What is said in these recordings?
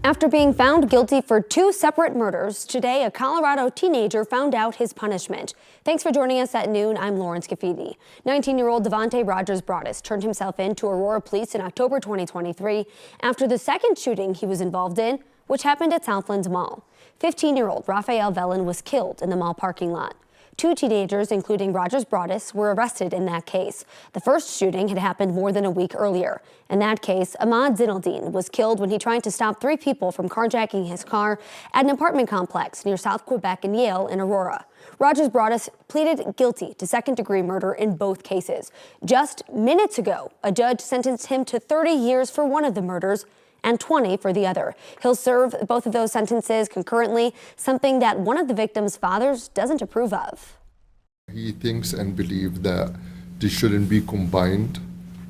After being found guilty for 2 separate murders, today a Colorado teenager found out his punishment. Thanks for joining us at noon. I'm Lauren Scafidi. 19-year-old Devontae Rogers-Broadus turned himself in to Aurora Police in October 2023 after the second shooting he was involved in, which happened at Southlands Mall. 15-year-old Rafael Velen was killed in the mall parking lot. 2 teenagers, including Rogers-Broadus, were arrested in that case. The first shooting had happened more than a week earlier. In that case, Ahmad Zinaldine was killed when he tried to stop 3 people from carjacking his car at an apartment complex near South Quebec and Yale in Aurora. Rogers-Broadus pleaded guilty to second-degree murder in both cases. Just minutes ago, a judge sentenced him to 30 years for one of the murders and 20 for the other. He'll serve both of those sentences concurrently, something that one of the victims' fathers doesn't approve of. He thinks and believes that they shouldn't be combined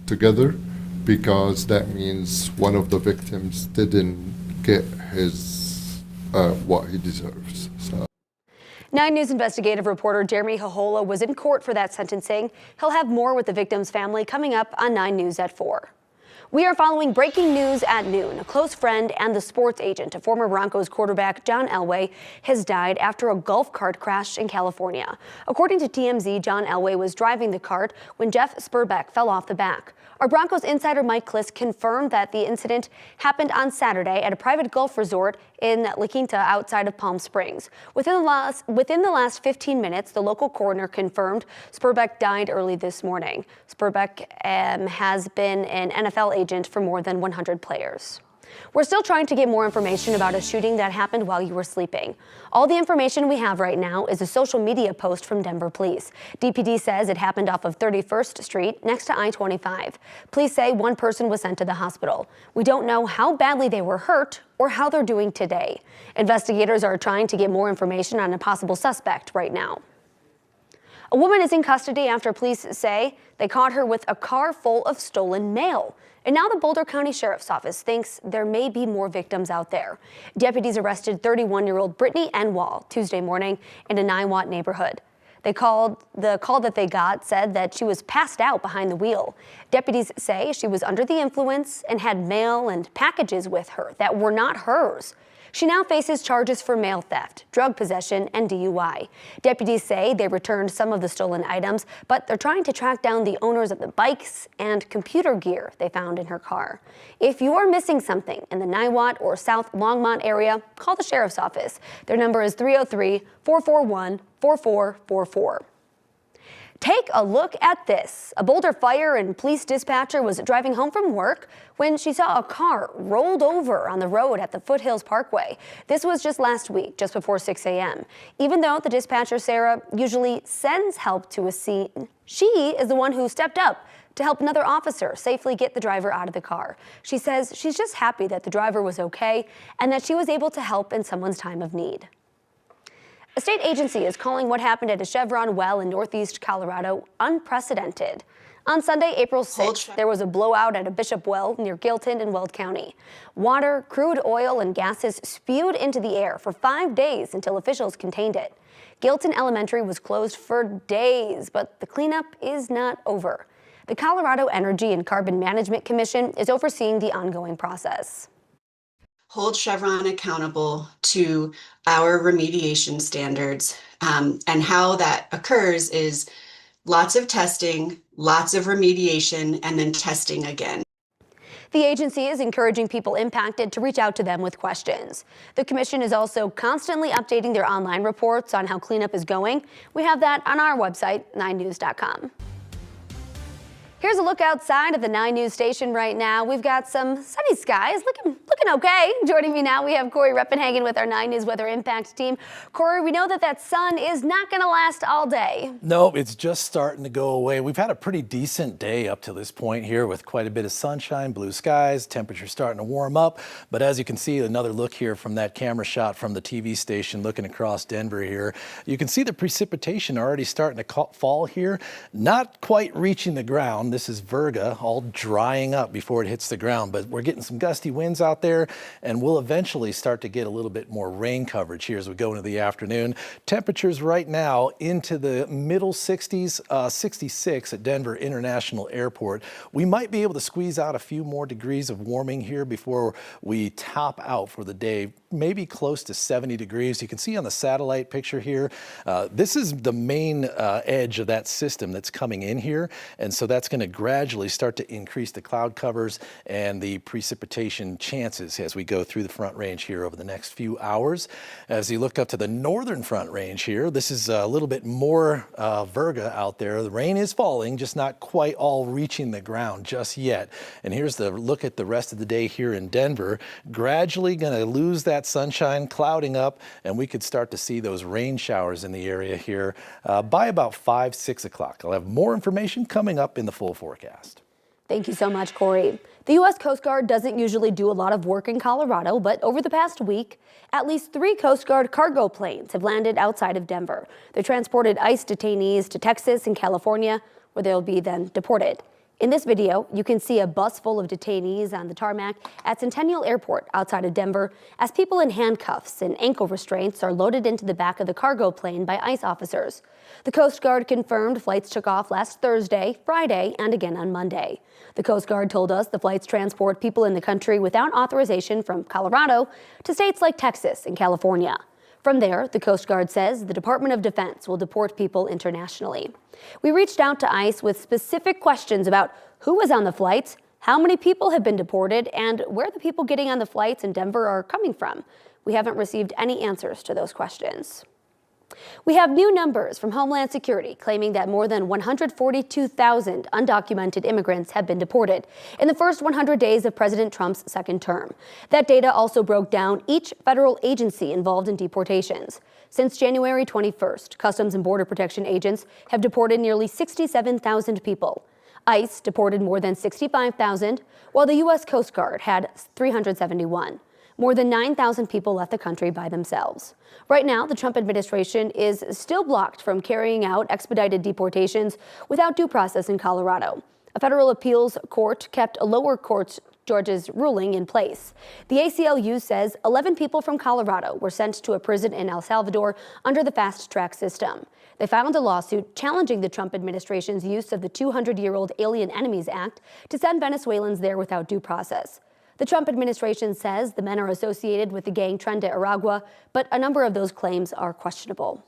together because that means one of the victims didn't get his what he deserves. 9 News investigative reporter Jeremy Hohola was in court for that sentencing. He'll have more with the victim's family coming up on 9 News at 4. We are following breaking news at noon. A close friend and the sports agent of former Broncos quarterback John Elway has died after a golf cart crashed in California. According to TMZ, John Elway was driving the cart when Jeff Spurbeck fell off the back. Our Broncos insider Mike Kliss confirmed that the incident happened on Saturday at a private golf resort in La Quinta outside of Palm Springs. Within the last 15 minutes, the local coroner confirmed Spurbeck died early this morning. Spurbeck has been an NFL agent for more than 100 players. We're still trying to get more information about a shooting that happened while you were sleeping. All the information we have right now is a social media post from Denver Police. DPD says it happened off of 31st Street next to I-25. Police say one person was sent to the hospital. We don't know how badly they were hurt or how they're doing today. Investigators are trying to get more information on a possible suspect right now. A woman is in custody after police say they caught her with a car full of stolen mail. And now the Boulder County Sheriff's Office thinks there may be more victims out there. Deputies arrested 31-year-old Brittany Enwall Tuesday morning in a Niwot neighborhood. The call that they got said that she was passed out behind the wheel. Deputies say she was under the influence and had mail and packages with her that were not hers. She now faces charges for mail theft, drug possession, and DUI. Deputies say they returned some of the stolen items, but they're trying to track down the owners of the bikes and computer gear they found in her car. If you are missing something in the Niwot or South Longmont area, call the Sheriff's Office. Their number is 303-441-4444. Take a look at this. A Boulder fire and police dispatcher was driving home from work when she saw a car rolled over on the road at the Foothills Parkway. This was just last week, just before 6 a.m. Even though the dispatcher, Sarah, usually sends help to a scene, she is the one who stepped up to help another officer safely get the driver out of the car. She says she's just happy that the driver was okay and that she was able to help in someone's time of need. A state agency is calling what happened at a Chevron well in northeast Colorado unprecedented. On Sunday, April 6th, there was a blowout at a Bishop well near Gilton in Weld County. Water, crude oil, and gases spewed into the air for 5 days until officials contained it. Gilton Elementary was closed for days, but the cleanup is not over. The Colorado Energy and Carbon Management Commission is overseeing the ongoing process. Hold Chevron accountable to our remediation standards. And how that occurs is lots of testing, lots of remediation, and then testing again. The agency is encouraging people impacted to reach out to them with questions. The commission is also constantly updating their online reports on how cleanup is going. We have that on our website, 9news.com. Here's a look outside of the 9 News station right now. We've got some sunny skies, looking okay. Joining me now, we have Corey Reppenhagen with our 9 News Weather Impact team. Corey, we know that sun is not going to last all day. No, it's just starting to go away. We've had a pretty decent day up to this point here with quite a bit of sunshine, blue skies, temperature starting to warm up. But as you can see, another look here from that camera shot from the TV station looking across Denver here. You can see the precipitation already starting to fall here, not quite reaching the ground. down. This is virga, all drying up before it hits the ground, but we're getting some gusty winds out there, and we'll eventually start to get a little bit more rain coverage here as we go into the afternoon. Temperatures right now into the middle 60s, 66 at Denver International Airport. We might be able to squeeze out a few more degrees of warming here before we top out for the day, maybe close to 70 degrees. You can see on the satellite picture here, this is the main edge of that system that's coming in here, and so that's going to gradually start to increase the cloud covers and the precipitation chances as we go through the Front Range here over the next few hours. As you look up to the northern Front Range here, this is a little bit more virga out there. The rain is falling, just not quite all reaching the ground just yet. And here's the look at the rest of the day here in Denver. Gradually going to lose that sunshine, clouding up, and we could start to see those rain showers in the area here by about 5, 6 o'clock. I'll have more information coming up in the full forecast. Thank you so much, Corey. The U.S. Coast Guard doesn't usually do a lot of work in Colorado, but over the past week, at least 3 Coast Guard cargo planes have landed outside of Denver. They transported ICE detainees to Texas and California, where they'll be then deported. In this video, you can see a bus full of detainees on the tarmac at Centennial Airport outside of Denver as people in handcuffs and ankle restraints are loaded into the back of the cargo plane by ICE officers. The Coast Guard confirmed flights took off last Thursday, Friday, and again on Monday. The Coast Guard told us the flights transport people in the country without authorization from Colorado to states like Texas and California. From there, the Coast Guard says the Department of Defense will deport people internationally. We reached out to ICE with specific questions about who was on the flights, how many people have been deported, and where the people getting on the flights in Denver are coming from. We haven't received any answers to those questions. We have new numbers from Homeland Security claiming that more than 142,000 undocumented immigrants have been deported in the first 100 days of President Trump's second term. That data also broke down each federal agency involved in deportations. Since January 21st, Customs and Border Protection agents have deported nearly 67,000 people. ICE deported more than 65,000, while the U.S. Coast Guard had 371. More than 9,000 people left the country by themselves. Right now, the Trump administration is still blocked from carrying out expedited deportations without due process in Colorado. A federal appeals court kept a lower court judge's ruling in place. The ACLU says 11 people from Colorado were sent to a prison in El Salvador under the fast-track system. They filed a lawsuit challenging the Trump administration's use of the 200-year-old Alien Enemies Act to send Venezuelans there without due process. The Trump administration says the men are associated with the gang Tren de Aragua, but a number of those claims are questionable.